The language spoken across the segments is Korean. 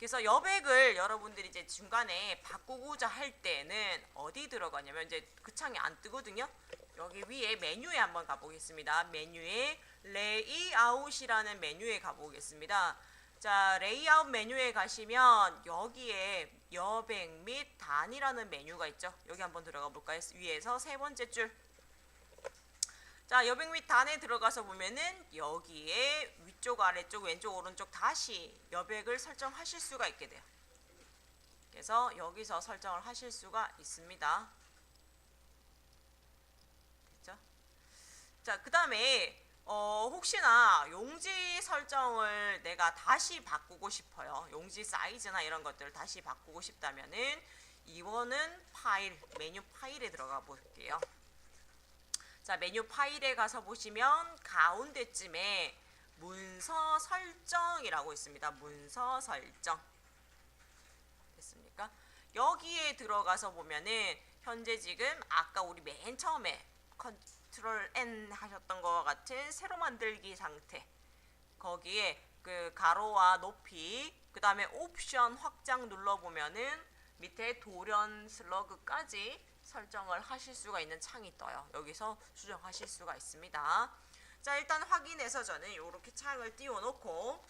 그래서 여백을 여러분들이 이제 중간에 바꾸고자 할 때는 어디 들어가냐면 이제 그 창이 안 뜨거든요. 여기 위에 메뉴에 한번 가보겠습니다. 메뉴에 레이아웃이라는 메뉴에 가보겠습니다. 자, 레이아웃 메뉴에 가시면 여기에 여백 및 단이라는 메뉴가 있죠. 여기 한번 들어가 볼까요? 위에서 세 번째 줄. 자, 여백 및 단에 들어가서 보면은 여기에 위쪽, 아래쪽, 왼쪽, 오른쪽 다시 여백을 설정하실 수가 있게 돼요. 그래서 여기서 설정을 하실 수가 있습니다. 됐죠? 자, 그 다음에 혹시나 용지 설정을 내가 다시 바꾸고 싶어요. 용지 사이즈나 이런 것들을 다시 바꾸고 싶다면은 이거는 파일, 메뉴 파일에 들어가 볼게요. 자, 메뉴 파일에 가서 보시면 가운데쯤에 문서 설정이라고 있습니다. 문서 설정. 됐습니까? 여기에 들어가서 보면은 현재 지금 아까 우리 맨 처음에 컨트롤 N 하셨던 것과 같은 새로 만들기 상태. 거기에 그 가로와 높이, 그 다음에 옵션 확장 눌러보면은 밑에 돌연 슬러그까지 설정을 하실 수가 있는 창이 떠요. 여기서 수정하실 수가 있습니다. 자, 일단 확인해서 저는 이렇게 창을 띄워놓고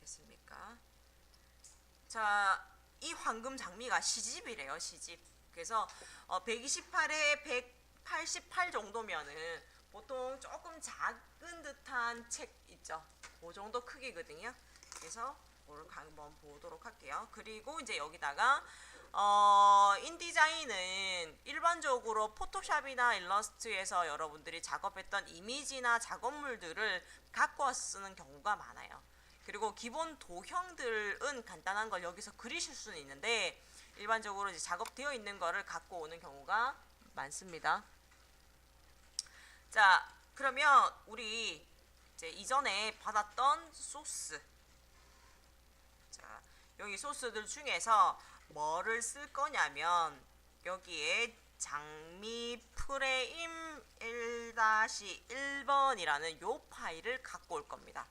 됐습니까? 자, 이 황금 장미가 시집이래요. 시집. 그래서 128에 188 정도면은 보통 조금 작은 듯한 책 있죠. 그 정도 크기거든요. 그래서 그걸 한번 보도록 할게요. 그리고 이제 여기다가 인디자인은 일반적으로 포토샵이나 일러스트에서 여러분들이 작업했던 이미지나 작업물들을 갖고 와서 쓰는 경우가 많아요. 그리고 기본 도형들은 간단한 걸 여기서 그리실 수는 있는데 일반적으로 이제 작업되어 있는 거를 갖고 오는 경우가 많습니다. 자, 그러면 우리 이제 이전에 받았던 소스, 자, 여기 소스들 중에서 뭐를 쓸 거냐면 여기에 장미 프레임 1-1번이라는 요 파일을 갖고 올 겁니다.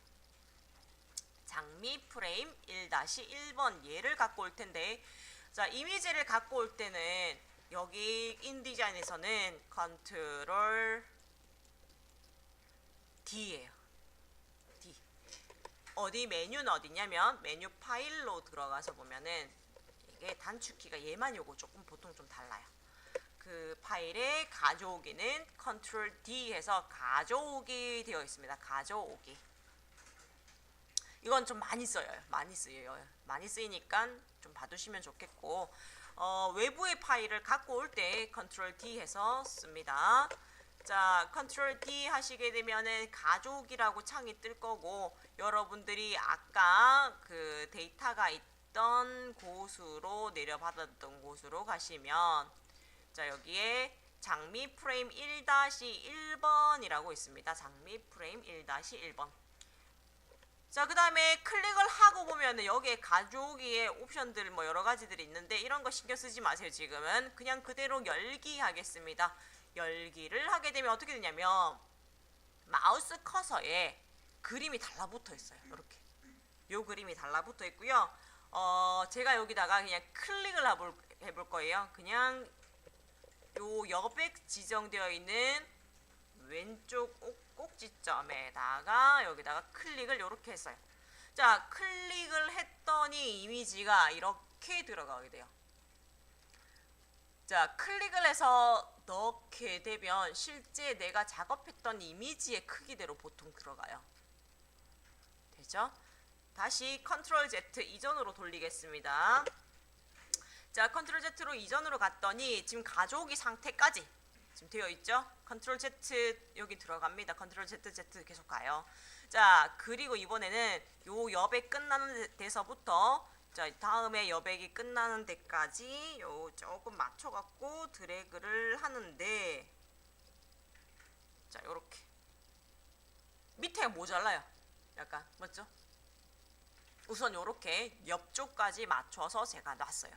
장미 프레임 1-1번 얘를 갖고 올 텐데, 자, 이미지를 갖고 올 때는 여기 인디자인에서는 컨트롤 D예요. D. 어디 메뉴는 어디냐면 메뉴 파일로 들어가서 보면은 이게 단축키가 얘만 요거 조금 보통 좀 달라요. 그 파일에 가져오기는 컨트롤 D 해서 가져오기 되어 있습니다. 가져오기. 이건 좀 많이 써요. 많이 쓰여요. 많이 쓰이니까 좀 봐두시면 좋겠고, 외부의 파일을 갖고 올 때 컨트롤 D 해서 씁니다. 자, 컨트롤 D 하시게 되면은 가족이라고 창이 뜰 거고, 여러분들이 아까 그 데이터가 있던 곳으로 내려받았던 곳으로 가시면, 자, 여기에 장미 프레임 1-1번이라고 있습니다. 장미 프레임 1-1번. 자, 그 다음에 클릭을 하고 보면은 여기에 가져오기에 옵션들 뭐 여러 가지들이 있는데 이런 거 신경 쓰지 마세요. 지금은 그냥 그대로 열기 하겠습니다. 열기를 하게 되면 어떻게 되냐면 마우스 커서에 그림이 달라붙어 있어요. 이렇게 요 그림이 달라붙어 있고요. 제가 여기다가 그냥 클릭을 해볼 거예요. 그냥 요 여백 지정되어 있는 왼쪽 꼭지점에다가 여기다가 클릭을 이렇게 했어요. 자, 클릭을 했더니 이미지가 이렇게 들어가게 돼요. 자, 클릭을 해서 넣게 되면 실제 내가 작업했던 이미지의 크기대로 보통 들어가요. 되죠? 다시 컨트롤 Z 이전으로 돌리겠습니다. 자, 컨트롤 Z로 이전으로 갔더니 지금 가져오기 상태까지 지금 되어 있죠? 컨트롤 Z 여기 들어갑니다. 컨트롤 Z 계속 가요. 자, 그리고 이번에는 요 여백 끝나는 데서부터 자, 다음에 여백이 끝나는 데까지 요 조금 맞춰갖고 드래그를 하는데, 자, 요렇게 밑에가 모자라요. 약간 맞죠? 우선 요렇게 옆쪽까지 맞춰서 제가 놨어요.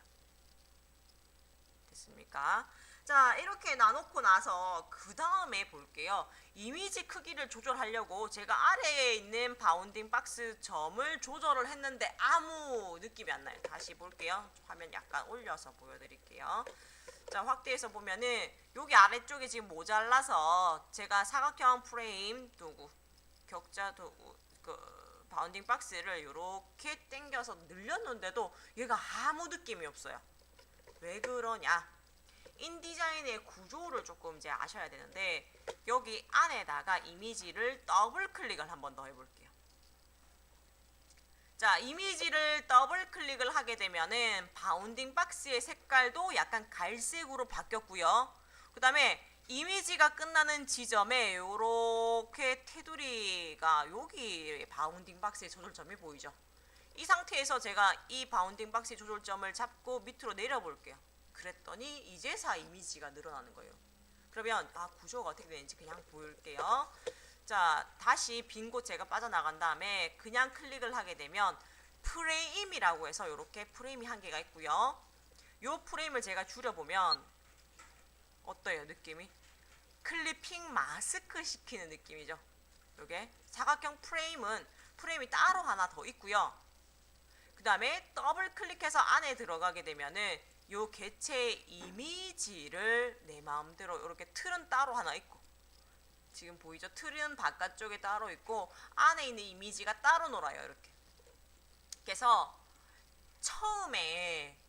됐습니까? 자, 이렇게 나놓고 나서 그 다음에 볼게요. 이미지 크기를 조절하려고 제가 아래에 있는 바운딩 박스 점을 조절을 했는데 아무 느낌이 안 나요. 다시 볼게요. 화면 약간 올려서 보여드릴게요. 자, 확대해서 보면은 여기 아래쪽에 지금 모자라서 제가 사각형 프레임 도구, 격자 도구, 바운딩 박스를 이렇게 당겨서 늘렸는데도 얘가 아무 느낌이 없어요. 왜 그러냐? 인디자인의 구조를 조금 이제 아셔야 되는데 여기 안에다가 이미지를 더블 클릭을 한번 더 해볼게요. 자, 이미지를 더블 클릭을 하게 되면은 바운딩 박스의 색깔도 약간 갈색으로 바뀌었고요. 그 다음에 이미지가 끝나는 지점에 요렇게 테두리가 여기 바운딩 박스의 조절점이 보이죠. 이 상태에서 제가 이 바운딩 박스의 조절점을 잡고 밑으로 내려볼게요. 그랬더니 이제서 이미지가 늘어나는 거예요. 그러면 구조가 어떻게 되는지 그냥 보일게요. 자, 다시 빈 곳 제가 빠져나간 다음에 그냥 클릭을 하게 되면 프레임이라고 해서 이렇게 프레임이 한 개가 있고요. 요 프레임을 제가 줄여보면 어때요, 느낌이? 클리핑 마스크 시키는 느낌이죠. 요게 사각형 프레임이 따로 하나 더 있고요. 그 다음에 더블 클릭해서 안에 들어가게 되면은 요 개체 이미지를 내 마음대로 이렇게 틀은 따로 하나 있고, 지금 보이죠? 틀은 바깥쪽에 따로 있고 안에 있는 이미지가 따로 놀아요. 이렇게. 그래서 처음에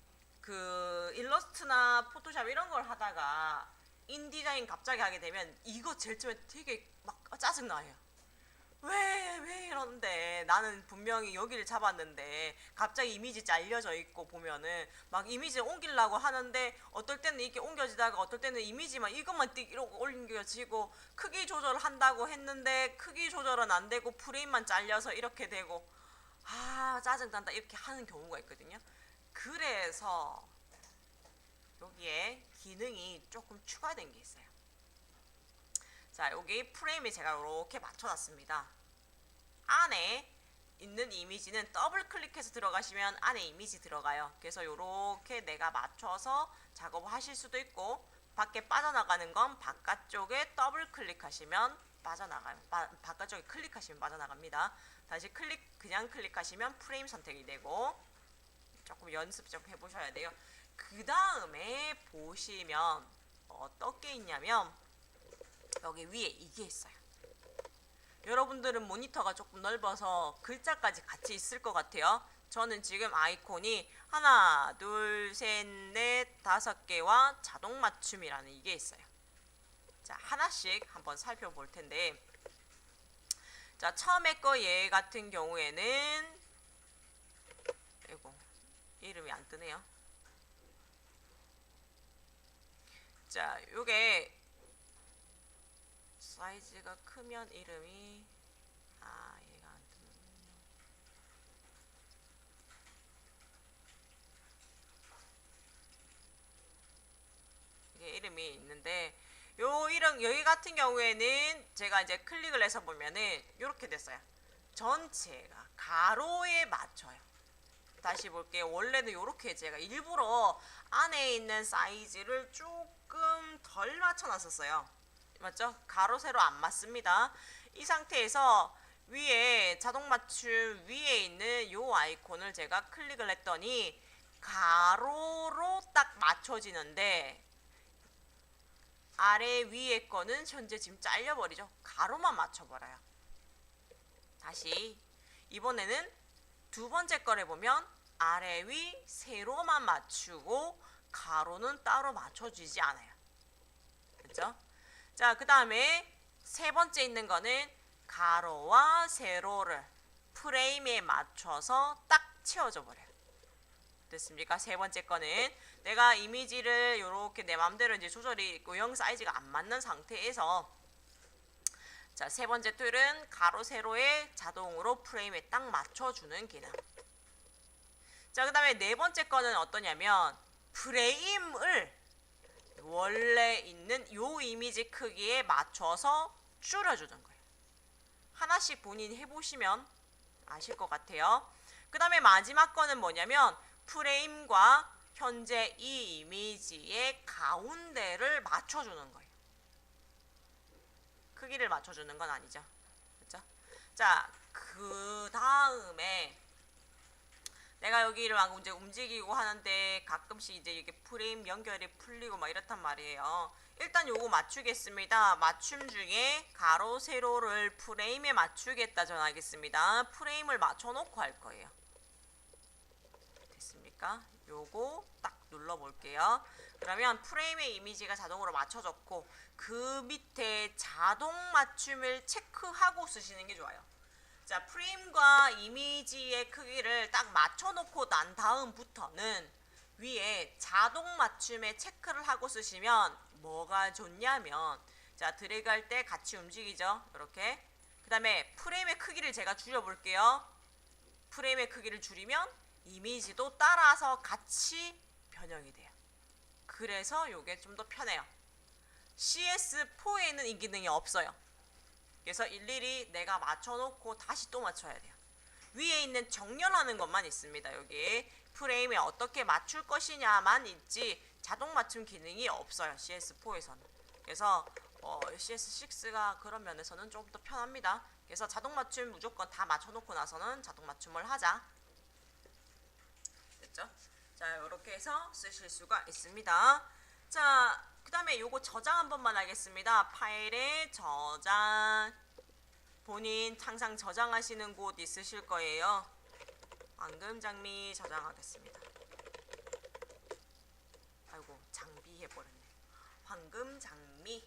그 일러스트나 포토샵 이런 걸 하다가 인디자인 갑자기 하게 되면 이거 제일 처음에 되게 막 짜증나요. 왜 이러는데 나는 분명히 여기를 잡았는데 갑자기 이미지 잘려져 있고 보면은 막 이미지 옮기려고 하는데 어떨 때는 이렇게 옮겨지다가 어떨 때는 이미지만 이것만 띡 이러고 옮겨지고 크기 조절을 한다고 했는데 크기 조절은 안 되고 프레임만 잘려서 이렇게 되고 짜증난다 이렇게 하는 경우가 있거든요. 그래서 여기에 기능이 조금 추가된 게 있어요. 자, 여기 프레임에 제가 이렇게 맞춰놨습니다. 안에 있는 이미지는 더블 클릭해서 들어가시면 안에 이미지 들어가요. 그래서 이렇게 내가 맞춰서 작업을 하실 수도 있고, 밖에 빠져나가는 건 바깥쪽에 더블 클릭하시면 빠져나가요. 바깥쪽에 클릭하시면 빠져나갑니다. 다시 그냥 클릭하시면 프레임 선택이 되고, 조금 연습 좀 해보셔야 돼요. 그 다음에 보시면 어떻게 있냐면 여기 위에 이게 있어요. 여러분들은 모니터가 조금 넓어서 글자까지 같이 있을 것 같아요. 저는 지금 아이콘이 하나, 둘, 셋, 넷, 5개와 자동 맞춤이라는 이게 있어요. 자, 하나씩 한번 살펴볼 텐데, 자, 처음에 거 얘 같은 경우에는 아이고, 이름이 안 뜨네요. 자, 요게 사이즈가 크면 이름이 얘가 안 뜨는군요. 이게 이름이 있는데 요 이름 여기 같은 경우에는 제가 이제 클릭을 해서 보면은 이렇게 됐어요. 전체가 가로에 맞춰요. 다시 볼게요. 원래는 이렇게 제가 일부러 안에 있는 사이즈를 조금 덜 맞춰놨었어요. 맞죠? 가로 세로 안 맞습니다. 이 상태에서 위에 자동 맞춤 위에 있는 요 아이콘을 제가 클릭을 했더니 가로로 딱 맞춰지는데 아래 위에 거는 현재 지금 잘려버리죠. 가로만 맞춰버려요. 다시 이번에는 두 번째 거를 보면 아래 위 세로만 맞추고 가로는 따로 맞춰주지 않아요. 그렇죠? 자, 그 다음에 세 번째 있는 거는 가로와 세로를 프레임에 맞춰서 딱 채워줘 버려요. 됐습니까? 세 번째 거는 내가 이미지를 이렇게 내 맘대로 이제 조절이 외형 사이즈가 안 맞는 상태에서, 자, 세 번째 툴은 가로 세로에 자동으로 프레임에 딱 맞춰주는 기능. 자, 그 다음에 네 번째 거는 어떠냐면 프레임을 원래 있는 요 이미지 크기에 맞춰서 줄여주는 거예요. 하나씩 본인이 해보시면 아실 것 같아요. 그 다음에 마지막 거는 뭐냐면 프레임과 현재 이 이미지의 가운데를 맞춰주는 거예요. 크기를 맞춰주는 건 아니죠. 그렇죠? 자, 그 다음에 내가 여기를 막 이제 움직이고 하는데 가끔씩 이제 이게 프레임 연결이 풀리고 막 이렇단 말이에요. 일단 요거 맞추겠습니다. 맞춤 중에 가로 세로를 프레임에 맞추겠다 전하겠습니다. 프레임을 맞춰놓고 할 거예요. 됐습니까? 요거 딱 눌러볼게요. 그러면 프레임의 이미지가 자동으로 맞춰졌고 그 밑에 자동 맞춤을 체크하고 쓰시는 게 좋아요. 자, 프레임과 이미지의 크기를 딱 맞춰놓고 난 다음부터는 위에 자동 맞춤에 체크를 하고 쓰시면 뭐가 좋냐면, 자, 드래그할 때 같이 움직이죠. 이렇게. 그 다음에 프레임의 크기를 제가 줄여볼게요. 프레임의 크기를 줄이면 이미지도 따라서 같이 변형이 돼요. 그래서 이게 좀 더 편해요. CS4에는 이 기능이 없어요. 그래서 일일이 내가 맞춰놓고 다시 또 맞춰야 돼요. 위에 있는 정렬하는 것만 있습니다. 여기 프레임에 어떻게 맞출 것이냐만 있지 자동 맞춤 기능이 없어요. CS4에서는. 그래서 CS6가 그런 면에서는 좀 더 편합니다. 그래서 자동 맞춤 무조건 다 맞춰놓고 나서는 자동 맞춤을 하자. 됐죠? 자, 이렇게 해서 쓰실 수가 있습니다. 자, 그 다음에 요거 저장 한 번만 하겠습니다. 파일에 저장. 본인 항상 저장하시는 곳 있으실 거예요. 황금 장미 저장하겠습니다. 아이고, 장비 해버렸네. 황금 장미.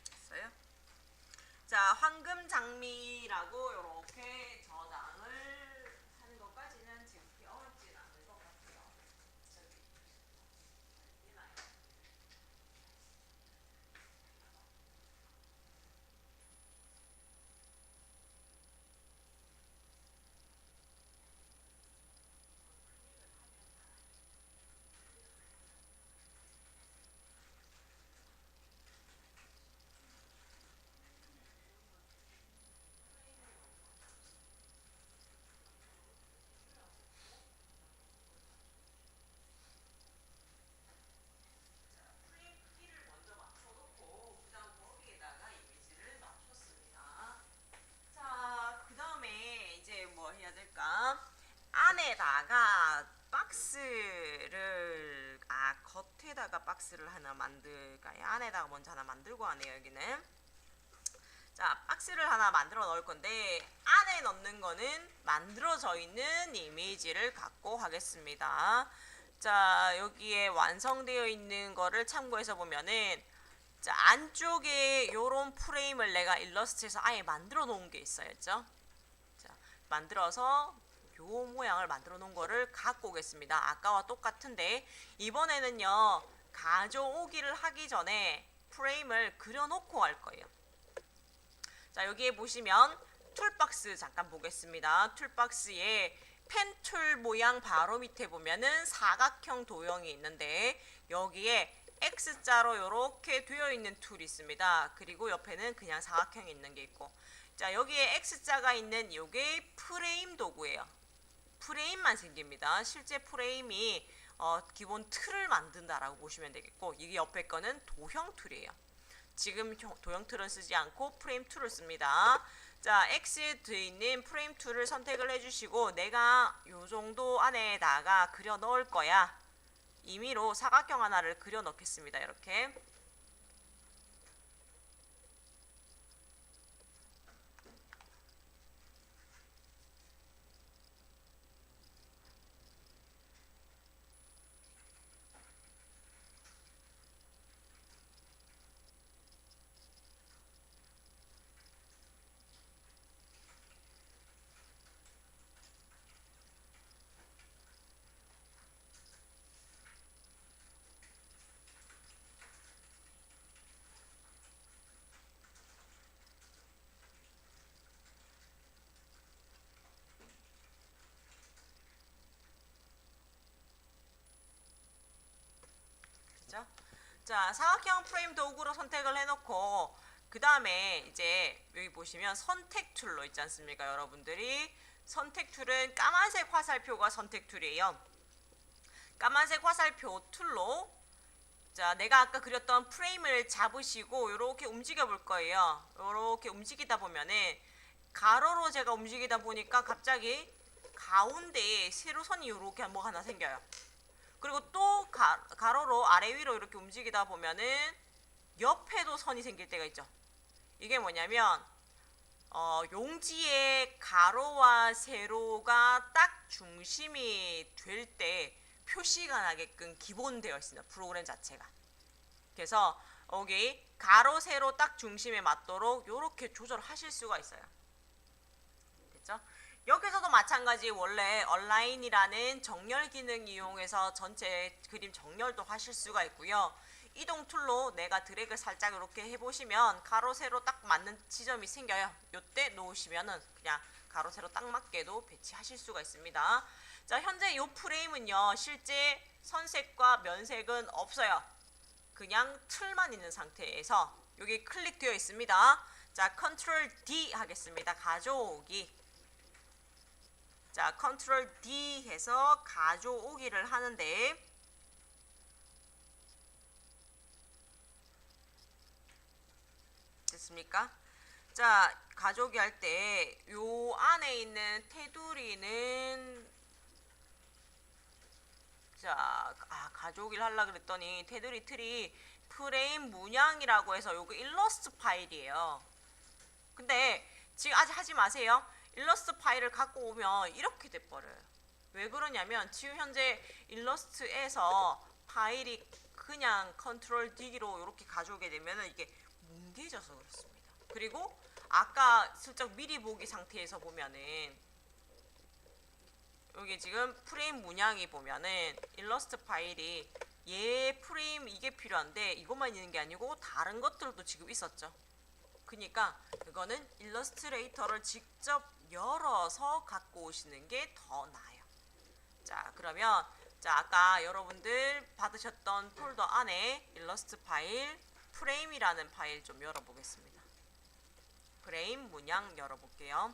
됐어요? 자, 황금 장미라고 이렇게 저장을 하는 것까지는 지금 그렇게 어렵진 않을 것 같아요. 저기 있나요? 프레임 크기를 먼저 맞춰놓고 그다음 거기에다가 이미지를 맞췄습니다. 자, 그 다음에 이제 뭐 해야 될까? 안에다가 박스를 겉에다가 박스를 하나 만들까요? 안에다가 먼저 하나 만들고 하네요. 여기는. 자, 박스를 하나 만들어 넣을 건데 안에 넣는 거는 만들어져 있는 이미지를 갖고 하겠습니다. 자, 여기에 완성되어 있는 거를 참고해서 보면은, 자, 안쪽에 요런 프레임을 내가 일러스트에서 아예 만들어 놓은 게 있어요. 자, 만들어서 요 모양을 만들어 놓은 거를 갖고 오겠습니다. 아까와 똑같은데 이번에는요, 가져오기를 하기 전에 프레임을 그려놓고 할 거예요. 자, 여기에 보시면 툴박스 잠깐 보겠습니다. 툴박스에 펜 툴 모양 바로 밑에 보면은 사각형 도형이 있는데 여기에 X자로 이렇게 되어 있는 툴이 있습니다. 그리고 옆에는 그냥 사각형이 있는 게 있고, 자, 여기에 X자가 있는 요게 프레임 도구예요. 프레임만 생깁니다. 실제 프레임이 기본 틀을 만든다라고 보시면 되겠고, 이게 옆에 거는 도형 툴이에요. 지금 도형 툴은 쓰지 않고 프레임 툴을 씁니다. 자, X에 있는 프레임 툴을 선택을 해주시고 내가 요 정도 안에다가 그려 넣을 거야. 임의로 사각형 하나를 그려 넣겠습니다. 이렇게. 그죠? 자, 사각형 프레임 도구로 선택을 해놓고 그 다음에 이제 여기 보시면 선택 툴로 있지 않습니까? 여러분들이 선택 툴은 까만색 화살표가 선택 툴이에요. 까만색 화살표 툴로 자, 내가 아까 그렸던 프레임을 잡으시고 이렇게 움직여 볼 거예요. 이렇게 움직이다 보면은 가로로 제가 움직이다 보니까 갑자기 가운데에 세로선이 이렇게 뭐 하나 생겨요. 그리고 또 가로로 아래 위로 이렇게 움직이다 보면은 옆에도 선이 생길 때가 있죠. 이게 뭐냐면 용지의 가로와 세로가 딱 중심이 될 때 표시가 나게끔 기본되어 있습니다. 프로그램 자체가. 그래서 여기 가로 세로 딱 중심에 맞도록 이렇게 조절하실 수가 있어요. 됐죠? 여기서도 마찬가지 원래 얼라인이라는 정렬 기능 이용해서 전체 그림 정렬도 하실 수가 있고요. 이동 툴로 내가 드래그 살짝 이렇게 해보시면 가로 세로 딱 맞는 지점이 생겨요. 요때 놓으시면은 그냥 가로 세로 딱 맞게도 배치하실 수가 있습니다. 자, 현재 이 프레임은요 실제 선색과 면색은 없어요. 그냥 틀만 있는 상태에서 여기 클릭되어 있습니다. 자, 컨트롤 D 하겠습니다. 가져오기. 자, 컨트롤 D 해서 가져오기를 하는데 됐습니까? 자, 가져오기 할 때 요 안에 있는 테두리는 자, 가져오기를 하려고 그랬더니 테두리 틀이 프레임 문양이라고 해서 요거 일러스트 파일이에요. 근데 지금 아직 하지 마세요. 일러스트 파일을 갖고 오면 이렇게 돼버려요. 왜 그러냐면 지금 현재 일러스트에서 파일이 그냥 컨트롤 D로 이렇게 가져오게 되면 이게 뭉개져서 그렇습니다. 그리고 아까 슬쩍 미리 보기 상태에서 보면은 여기 지금 프레임 문양이 보면은 일러스트 파일이 얘 프레임 이게 필요한데 이것만 있는 게 아니고 다른 것들도 지금 있었죠. 그러니까 이거는 일러스트레이터를 직접 열어서 갖고 오시는 게 더 나아요. 자, 그러면 자, 아까 여러분들 받으셨던 폴더 안에 일러스트 파일 프레임이라는 파일 좀 열어보겠습니다. 프레임 문양 열어볼게요.